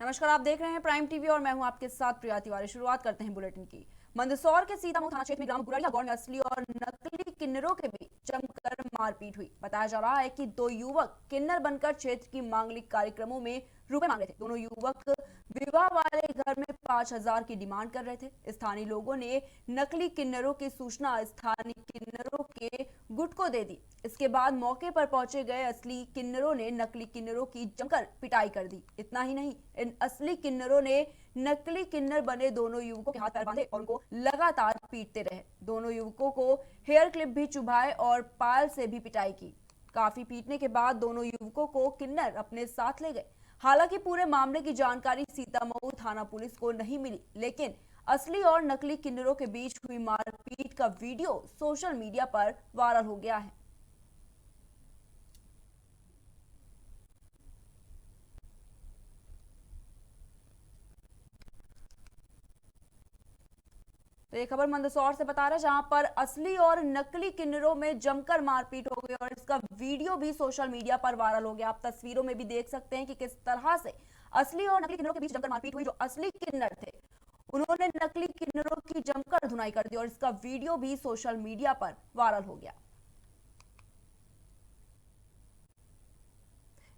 नमस्कार, आप देख रहे हैं प्राइम टीवी और मैं हूं आपके साथ प्रिया तिवारी। शुरुआत करते हैं बुलेटिन की। मंदसौर के सीतामऊ थाना क्षेत्र में ग्राम गुरैया गांव में असली और नकली किन्नरों के बीच जमकर मारपीट हुई। बताया जा रहा है कि दो युवक किन्नर बनकर क्षेत्र की मांगलिक कार्यक्रमों में रुपए मांग रहे थे। दोनों युवक विवाह वाले घर में 5,000 की डिमांड कर रहे थे। स्थानीय लोगों ने नकली किन्नरों की सूचना स्थानीय किन्नरों के गुट को दे दी। इसके बाद मौके पर पहुंचे गए असली किन्नरों ने नकली किन्नरों की जमकर पिटाई कर दी। इतना ही नहीं, इन असली किन्नरों ने नकली किन्नर बने दोनों युवकों के हाथ पैर बांधे और उनको लगातार पीटते रहे। दोनों युवकों को हेयर क्लिप भी चुभाए और पाल से भी पिटाई की। काफी पीटने के बाद दोनों युवकों को किन्नर अपने साथ ले गए। हालांकि पूरे मामले की जानकारी सीतामऊ थाना पुलिस को नहीं मिली, लेकिन असली और नकली किन्नरों के बीच हुई मारपीट का वीडियो सोशल मीडिया पर वायरल हो गया है। तो ये खबर मंदसौर से बता रहा है, जहां पर असली और नकली किन्नरों में जमकर मारपीट हो गई और इसका वीडियो भी सोशल मीडिया पर वायरल हो गया। आप तस्वीरों में भी देख सकते हैं कि किस तरह से असली और नकली किन्नरों के बीच जमकर मारपीट हुई। जो असली किन्नर थे उन्होंने नकली किन्नरों की जमकर धुनाई कर दी और इसका वीडियो भी सोशल मीडिया पर वायरल हो गया।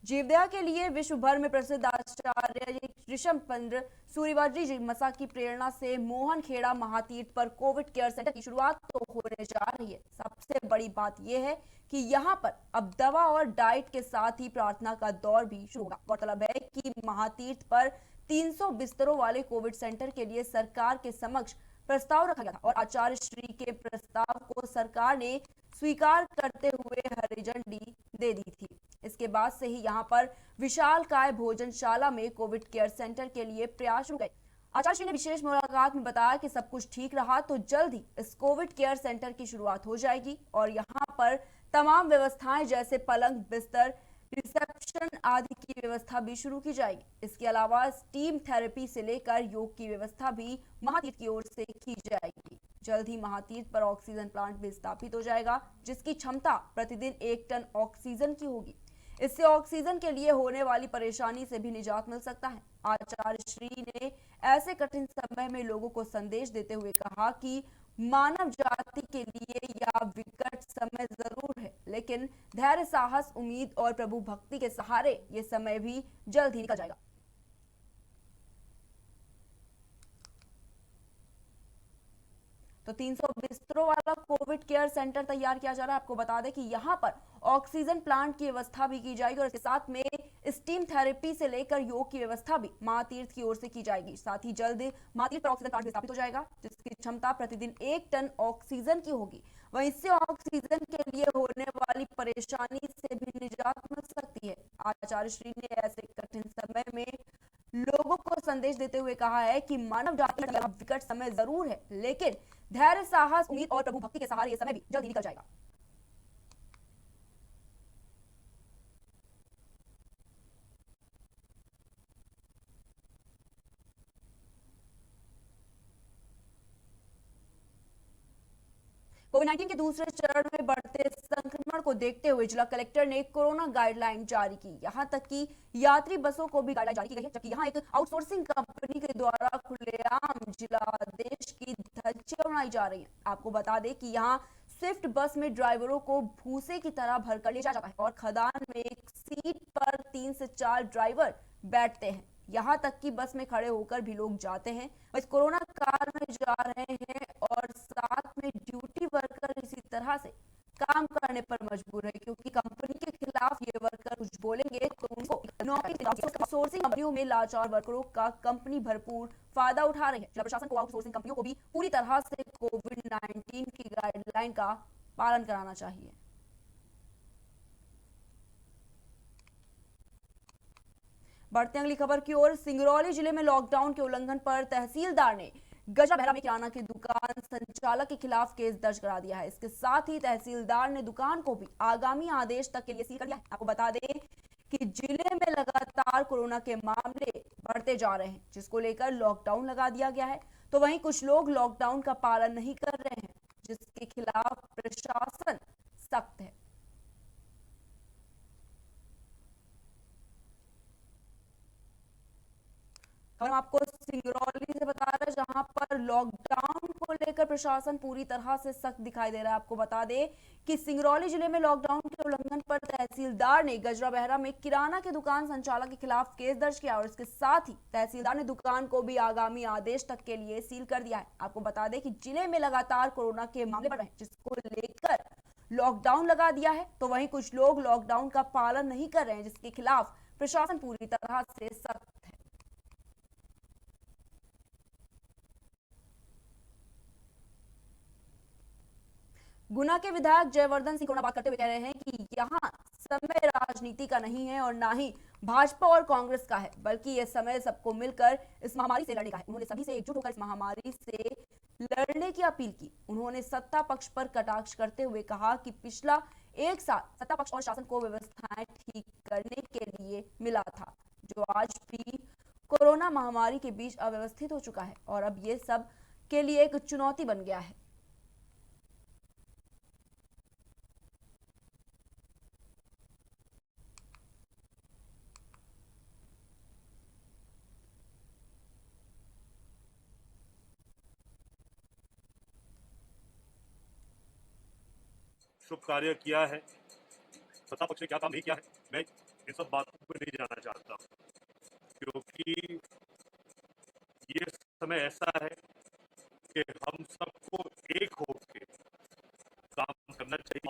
जीवदया के लिए विश्व भर में प्रसिद्ध आचार्य ऋषभ पंद्र सूर्यवंशी जी मसा की प्रेरणा से मोहन खेड़ा महातीर्थ पर कोविड केयर सेंटर की शुरुआत तो होने जा रही है। सबसे बड़ी बात यह है कि यहां पर अब दवा और डाइट के साथ ही प्रार्थना का दौर भी शुरू होगा। गौरतलब है कि महातीर्थ पर 300 बिस्तरों वाले कोविड सेंटर के लिए सरकार के समक्ष प्रस्ताव रखा गया था और आचार्य श्री के प्रस्ताव को सरकार ने स्वीकार करते हुए हरी झंडी दे दी थी। इसके बाद से ही यहां पर विशालकाय भोजनशाला में कोविड केयर सेंटर के लिए प्रयास शुरू गए। आचार्य श्री ने विशेष मुलाकात में बताया कि सब कुछ ठीक रहा तो जल्द ही इस कोविड केयर सेंटर की शुरुआत हो जाएगी और यहां पर तमाम व्यवस्थाएं जैसे पलंग, बिस्तर, रिसेप्शन आदि की व्यवस्था भी शुरू की जाएगी। इसके अलावा स्टीम थेरेपी से लेकर योग की व्यवस्था भी महातीर्थ की ओर से की जाएगी। जल्द ही महातीर्थ पर ऑक्सीजन प्लांट भी स्थापित हो जाएगा, जिसकी क्षमता प्रतिदिन 1 टन ऑक्सीजन की होगी। इससे ऑक्सीजन के लिए होने वाली परेशानी से भी निजात मिल सकता है। आचार्य श्री ने ऐसे कठिन समय में लोगों को संदेश देते हुए कहा कि मानव जाति के लिए यह विकट समय जरूर है, लेकिन धैर्य, साहस, उम्मीद और प्रभु भक्ति के सहारे ये समय भी जल्द ही निकल जाएगा। तो 300 बिस्तरों वाला कोविड केयर सेंटर तैयार किया जा रहा है। आपको बता दें कि यहाँ पर ऑक्सीजन प्लांट की व्यवस्था भी की जाएगी और इसके साथ में स्टीम थेरेपी से लेकर योग की व्यवस्था भी महातीर्थ की ओर से की जाएगी। साथ ही जल्द महातीर्थ पर ऑक्सीजन प्लांट भी स्थापित हो जाएगा, जिसकी क्षमता प्रतिदिन 1 टन ऑक्सीजन की होगी। वहीं इससे ऑक्सीजन के लिए होने वाली परेशानी से भी निजात मिल सकती है। आचार्य श्री ने ऐसे कठिन समय में लोगों को संदेश देते हुए कहा है कि मानव जाति का विकट समय जरूर है, लेकिन धैर्य, साहस, उम्मीद और प्रभु भक्ति के सहारे यह समय भी जल्द ही निकल जाएगा। कोविड-19 के दूसरे चरण में बढ़ते संक्रमण को देखते हुए जिला कलेक्टर ने कोरोना गाइडलाइन जारी की। यहां तक कि यात्री बसों को भी गाइडलाइन जारी की गई है, जबकि यहां एक आउटसोर्सिंग कंपनी के द्वारा खुलेआम जिला आदेश की धज्जियां उड़ाई जा रही है। आपको बता दें कि यहां स्विफ्ट बस में ड्राइवरों को भूसे की तरह भरकर ले जाया जाता है और खदान में एक सीट पर 3 से 4 ड्राइवर बैठते हैं। यहाँ तक कि बस में खड़े होकर भी लोग जाते हैं। बस कोरोना काल में जा रहे हैं और साथ में ड्यूटी वर्कर इसी तरह से काम करने पर मजबूर है, क्योंकि कंपनी के खिलाफ ये वर्कर कुछ बोलेंगे तो उनको नौकरी। आउटसोर्सिंग कंपनियों में लाचार वर्करों का कंपनी भरपूर फायदा उठा रही है। जिला प्रशासन को आउटसोर्सिंग कंपनियों को भी पूरी तरह से कोविड-19 की गाइडलाइन का पालन कराना चाहिए। बढ़ते अगली खबर की ओर। सिंगरौली जिले में लॉकडाउन के उल्लंघन पर तहसीलदार ने गजा बहरा में किराना की दुकान संचालक के खिलाफ केस दर्ज करा दिया है। इसके साथ ही तहसीलदार ने दुकान को भी आगामी आदेश तक के लिए सील कर दिया है। आपको बता दें कि जिले में लगातार कोरोना के मामले बढ़ते जा रहे हैं, जिसको लेकर लॉकडाउन लगा दिया गया है। तो वहीं कुछ लोग लॉकडाउन का पालन नहीं कर रहे हैं, जिसके खिलाफ प्रशासन सख्त है। लॉकडाउन को लेकर प्रशासन पूरी तरह से सख्त दिखाई दे रहा है। आपको बता दें कि सिंगरौली जिले में लॉकडाउन के उल्लंघन पर तहसीलदार ने गजरा बहरा में किराना की दुकान संचालक के खिलाफ केस दर्ज किया और इसके साथ ही तहसीलदार ने दुकान को भी आगामी आदेश तक के लिए सील कर दिया है। आपको बता दें कि जिले में लगातार कोरोना के मामले बढ़ रहे हैं, जिसको लेकर लॉकडाउन लगा दिया है, तो वहीं कुछ लोग लॉकडाउन का पालन नहीं कर रहे हैं, जिसके खिलाफ प्रशासन पूरी तरह से सख्त है। गुना के विधायक जयवर्धन सिंह कोरोना बात करते हुए कह रहे हैं कि यहाँ समय राजनीति का नहीं है और ना ही भाजपा और कांग्रेस का है, बल्कि यह समय सबको मिलकर इस महामारी से लड़ने का है। उन्होंने सभी से एकजुट होकर इस महामारी से लड़ने की अपील की। उन्होंने सत्ता पक्ष पर कटाक्ष करते हुए कहा कि पिछला एक साल सत्ता पक्ष और शासन को व्यवस्थाएं ठीक करने के लिए मिला था, जो आज भी कोरोना महामारी के बीच अव्यवस्थित हो चुका है और अब ये सब के लिए एक चुनौती बन गया है। शुभ कार्य किया है, सत्ता पक्ष ने क्या काम नहीं किया है, मैं इन सब बातों पर नहीं जाना चाहता, क्योंकि ये समय ऐसा है कि हम सबको एक होकर काम करना चाहिए।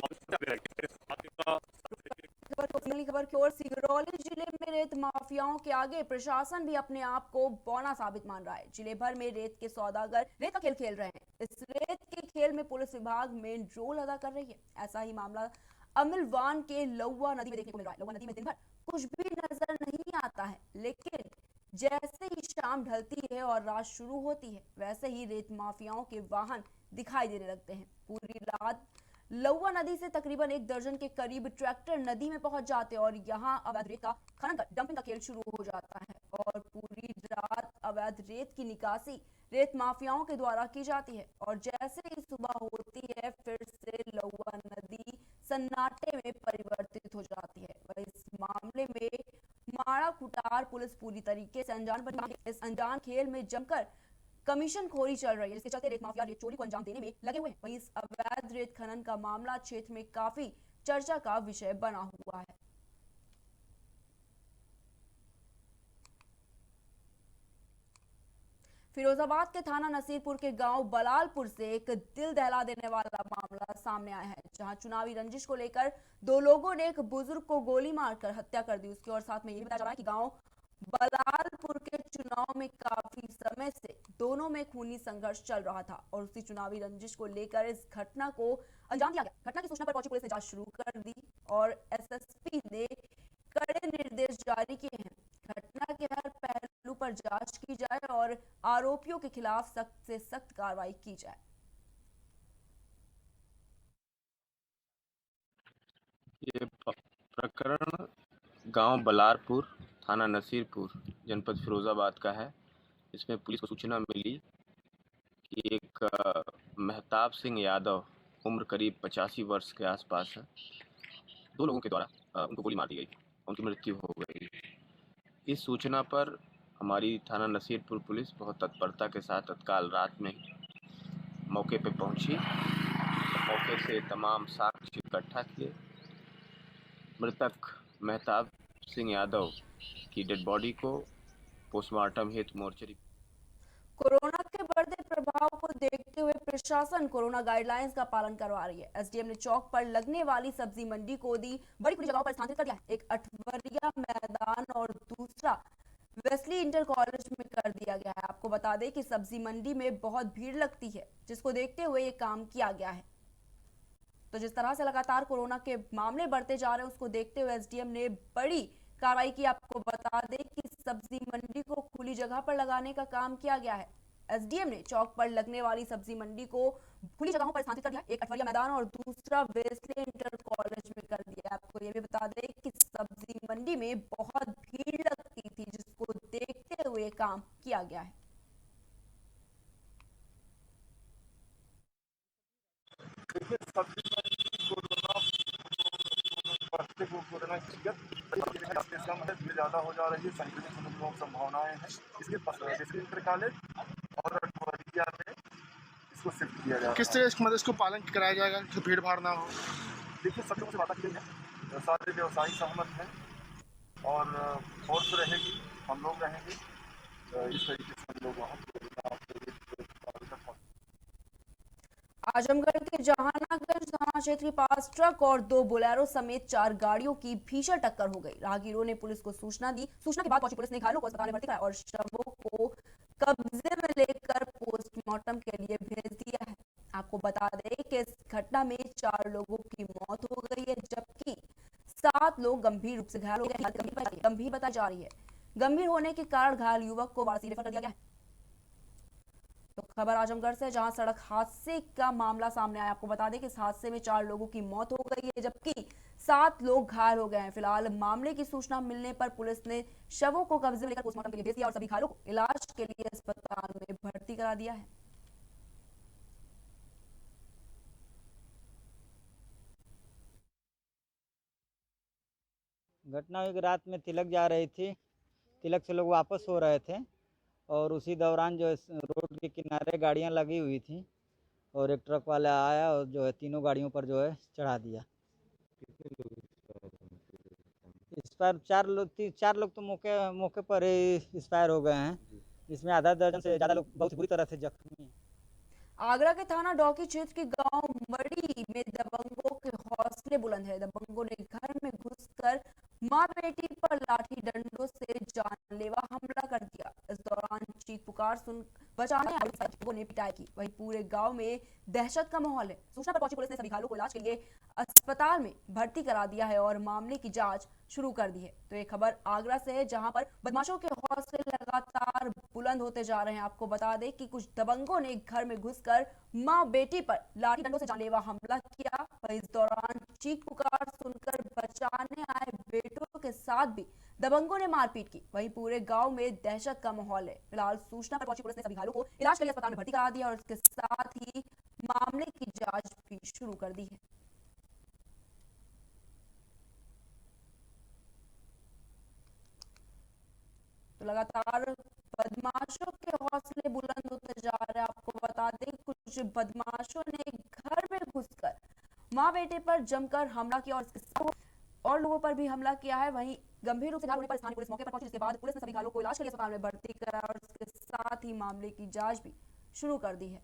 खबर की ओर सिंगरौली जिले में रेत माफियाओं के आगे प्रशासन भी अपने आप को बौना साबित मान रहा है। जिले भर में रेत के सौदागर रेत का खेल खेल रहे हैं। इस रेत के खेल में पुलिस विभाग मेन रोल अदा कर रही है। ऐसा ही मामला अमिलवान के लौवा नदी में देखने को मिल रहा है। लौवा नदी में दिन भर कुछ भी नजर नहीं आता है, लेकिन जैसे ही शाम ढलती है और रात शुरू होती है, वैसे ही रेत माफियाओं के वाहन दिखाई देने लगते हैं। पूरी रात लौवा नदी से तकरीबन 1 दर्जन के करीब ट्रैक्टर नदी में पहुंच जाते हैं और यहां अवैध रेत का खनन कर डंपिंग का खेल शुरू हो जाता है और पूरी रात अवैध रेत की निकासी रेत माफियाओं के द्वारा की जाती है और जैसे ही सुबह होती है, फिर से लौवा नदी सन्नाटे में परिवर्तित हो जाती है। वह इस मामले में माड़ा कुटार पुलिस पूरी तरीके से अनजान बनी है। इस अनजान खेल में जमकर कमीशन खोरी चल रही है, जिसके चलते रेत माफिया रेत चोरी को अंजाम देने में लगे हुए हैं। वहीं इस अवैध रेत खनन का मामला क्षेत्र में काफी चर्चा का विषय बना हुआ है। फिरोजाबाद के थाना नसीरपुर के गांव बलालपुर से एक दिल दहला देने वाला मामला सामने आया है, जहां चुनावी रंजिश को लेकर 2 लोगों ने एक बुजुर्ग को गोली मारकर हत्या कर दी। उसके और साथ में ये बताया जा रहा है कि गांव बलालपुर के चुनाव में काफी समय से दोनों में खूनी संघर्ष चल रहा था और उसी चुनावी रंजिश को लेकर इस घटना को अंजाम दिया गया। घटना की सूचना पर पहुंची पुलिस ने जांच शुरू कर दी और एसएसपी ने कड़े निर्देश जारी किए हैं। घटना के हर पहलू पर जांच की जाए और आरोपियों के खिलाफ सख्त से सख्त कार्रवाई की जाए। ये प्रकरण गांव बलारपुर, थाना नसीरपुर, जनपद फिरोजाबाद का है। इसमें पुलिस को सूचना मिली कि एक महताब सिंह यादव, उम्र करीब 85 वर्ष के आसपास है, 2 लोगों के द्वारा उनको गोली मार दी गई, उनकी मृत्यु हो गई। इस सूचना पर हमारी थाना नसीरपुर पुलिस बहुत तत्परता के साथ तत्काल रात में मौके पर पहुंची। मौके से तमाम साक्ष्य इकट्ठा किए। मृतक महताब सिंह यादव की डेड बॉडी को पोस्टमार्टम हेतु मोर्चरी। कोरोना के बढ़ते प्रभाव को देखते हुए प्रशासन कोरोना गाइडलाइंस का पालन करवा रही है। एसडीएम ने चौक पर लगने वाली सब्जी मंडी को दी बड़ी खुली जगहों पर स्थानांतरित कर दिया है। एक अठवरिया मैदान और दूसरा वेस्ली इंटर कॉलेज में कर दिया गया है। आपको बता दें कि सब्जी मंडी में बहुत भीड़ लगती है, जिसको देखते हुए ये काम किया गया है। तो जिस तरह से लगातार कोरोना के मामले बढ़ते जा रहे हैं, उसको देखते हुए एसडीएम ने बड़ी कार्रवाई की। आपको बता दें कि सब्जी मंडी को खुली जगह पर लगाने का काम किया गया है। एसडीएम ने चौक पर लगने वाली सब्जी मंडी को खुली जगहों पर स्थानांतरित कर दिया, एक अठवरिया मैदान और दूसरा वेस्ले इंटर कॉलेज में कर दिया। आपको ये भी बता दें कि सब्जी मंडी में बहुत भीड़ लगती थी, जिसको देखते हुए काम किया गया है। ज्यादा हो जा रही है, संक्रमित होने की संभावनाएं हैं। इसके इंटर कॉलेज और अठवरिया में इसको शिफ्ट किया जा किस रहा तरह है। इसको मतलब इसको पालन कराया जाएगा कि भीड़ भाड़ ना हो? देखिए, सब लोगों से बात की गई है, सारे व्यवसायी सहमत हैं और फोर्स रहेगी, हम लोग रहेंगे, इस तरीके से हम लोग वहाँ आजमगढ़ के जहानागंज थाना क्षेत्र के पास ट्रक और 2 बोलेरो समेत 4 गाड़ियों की भीषण टक्कर हो गई। राहगीरों ने पुलिस को सूचना दी। सूचना के बाद पहुंची पुलिस ने घायलों को अस्पताल में भर्ती कराया और शवों को कब्जे में लेकर पोस्टमार्टम के लिए भेज दिया है। आपको बता दें कि इस घटना में 4 लोगों की मौत हो गई है, जबकि 7 लोग गंभीर रूप से घायल हो गए हैं। गंभीर बताई जा रही है। गंभीर होने के कारण घायल युवक को वाराणसी रेफर कर दिया गया है। तो खबर आजमगढ़ से, जहां सड़क हादसे का मामला सामने आया। आपको बता दें कि इस हादसे में 4 लोगों की मौत हो गई है, जबकि 7 लोग घायल हो गए हैं। फिलहाल मामले की सूचना मिलने पर पुलिस ने शवों को कब्जे में लेकर पोस्टमार्टम के लिए भेज दिया और सभी घायलों को इलाज के लिए अस्पताल में भर्ती करा दिया है। घटना हुई कि रात में तिलक जा रही थी, तिलक से लोग वापस हो रहे थे और उसी दौरान जो है रोड के किनारे गाड़ियां लगी हुई थी और एक ट्रक वाला आया और जो है तीनों गाड़ियों पर जो है चढ़ा दिया। इस पर 4 लोग तो मौके पर ही एक्सपायर हो गए हैं, जिसमें आधा दर्जन से ज़्यादा लोग बहुत बुरी तरह से जख्मी हैं। आगरा के थाना डौकी क्षेत्र के गांव मड़ी में दबंगों के हौसले बुलंद है। दबंगों ने घर में घुसकर मां बेटी पर लाठी डंडों से जानलेवा हमला कर दिया। इस दौरान चीख पुकार सुन बचाने आए लोगों ने पिटाई की। वहीं पूरे गांव में दहशत का माहौल है। सूचना पर पहुंची पुलिस ने सभी घायलों को इलाज के लिए अस्पताल में भर्ती करा दिया है और मामले की जांच शुरू कर दी है। तो ये खबर आगरा से है, जहां पर बदमाशों के हौसले लगातार बुलंद होते जा रहे हैं। आपको बता दें कि कुछ दबंगों ने घर में घुसकर मां बेटी पर लाठी डंडों से जानलेवा हमला किया। और इस दौरान चीख पुकार सुनकर बचाने आए बेटों के साथ भी दबंगों ने मारपीट की। वहीं पूरे गांव में दहशत का माहौल है। फिलहाल सूचना पर पहुंची पुलिस ने सभी घायलों को इलाज के लिए अस्पताल में भर्ती करा दिया और इसके साथ ही मामले की जांच भी शुरू कर दी है। तो लगातार बदमाशों के हौसले बुलंद होते जा रहे हैं। आपको बता दें कुछ बदमाशों ने घर में घुसकर मां बेटे पर जमकर हमला किया और इसके साथ और लोगों पर भी हमला किया है। वहीं गंभीर रूप से घायल होने पर स्थानीय पुलिस मौके पर पहुंची, जिसके बाद पुलिस ने सभी घायलों को इलाज के लिए अस्पताल में भर्ती कराया और इसके साथ ही मामले की जांच भी शुरू कर दी है।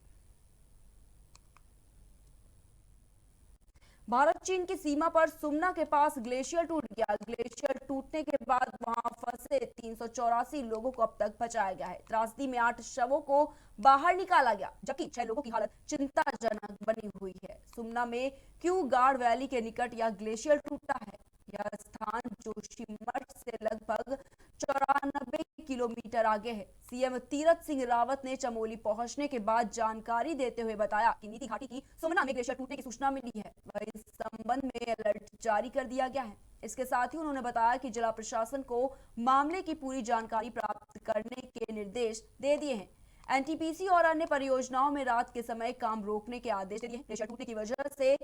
भारत चीन की सीमा पर सुमना के पास ग्लेशियर टूट गया। ग्लेशियर टूटने के बाद वहां फंसे 384 लोगों को अब तक बचाया गया है। त्रासदी में 8 शवों को बाहर निकाला गया, जबकि 6 लोगों की हालत चिंताजनक बनी हुई है। सुमना में क्यू गार्ड वैली के निकट यह ग्लेशियर टूटा है। यह स्थान जोशीमठ से लगभग 94 किलोमीटर आगे है। सीएम तीरथ सिंह रावत ने चमोली पहुंचने के बाद जानकारी देते हुए बताया कि नीति घाटी की सुमना में ग्लेशियर टूटने की सूचना मिली है। वह इस संबंध में अलर्ट जारी कर दिया गया है। इसके साथ ही उन्होंने बताया कि जिला प्रशासन को मामले की पूरी जानकारी प्राप्त करने के निर्देश दे दिए हैं। एनटीपीसी और अन्य परियोजनाओं में रात के समय काम रोकने के आदेश दिए। ग्लेशियर टूटने की वजह से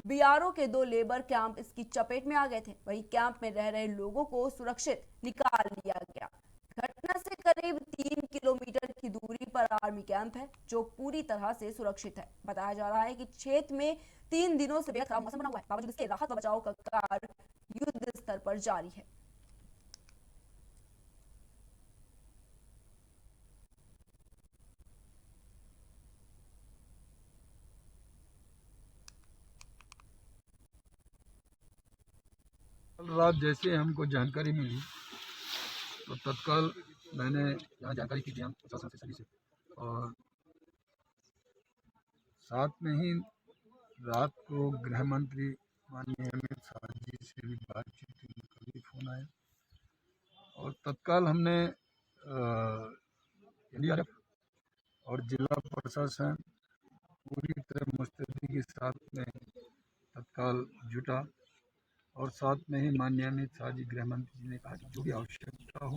बीआरओ के 2 लेबर कैंप इसकी चपेट में आ गए थे। वहीं कैंप में रह रहे लोगों को सुरक्षित निकाल लिया गया। घटना से करीब 3 किलोमीटर की दूरी पर आर्मी कैंप है, जो पूरी तरह से सुरक्षित है। बताया जा रहा है कि क्षेत्र में 3 दिनों से बेहद खराब मौसम बना हुआ है। बावजूद इसके राहत व बचाव का कार्य युद्ध स्तर पर जारी है। कल रात जैसे हमको जानकारी मिली तो तत्काल मैंने यहाँ जानकारी की थी प्रशासन से सभी से, और साथ में ही रात को गृह मंत्री माननीय अमित शाह जी से भी बातचीत की, उनका भी फोन आया और तत्काल हमने एनडीआरएफ और जिला प्रशासन पूरी तरह मुस्तैदी के साथ में तत्काल जुटा और साथ में ही माननीय अमित शाह जी गृह मंत्री जी ने कहा कि जो भी आवश्यकता हो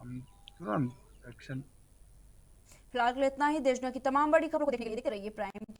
हम तुरंत एक्शन। फिलहाल इतना ही। देश दुनिया की तमाम बड़ी खबरों को देखने के लिए देखते रहिए प्राइम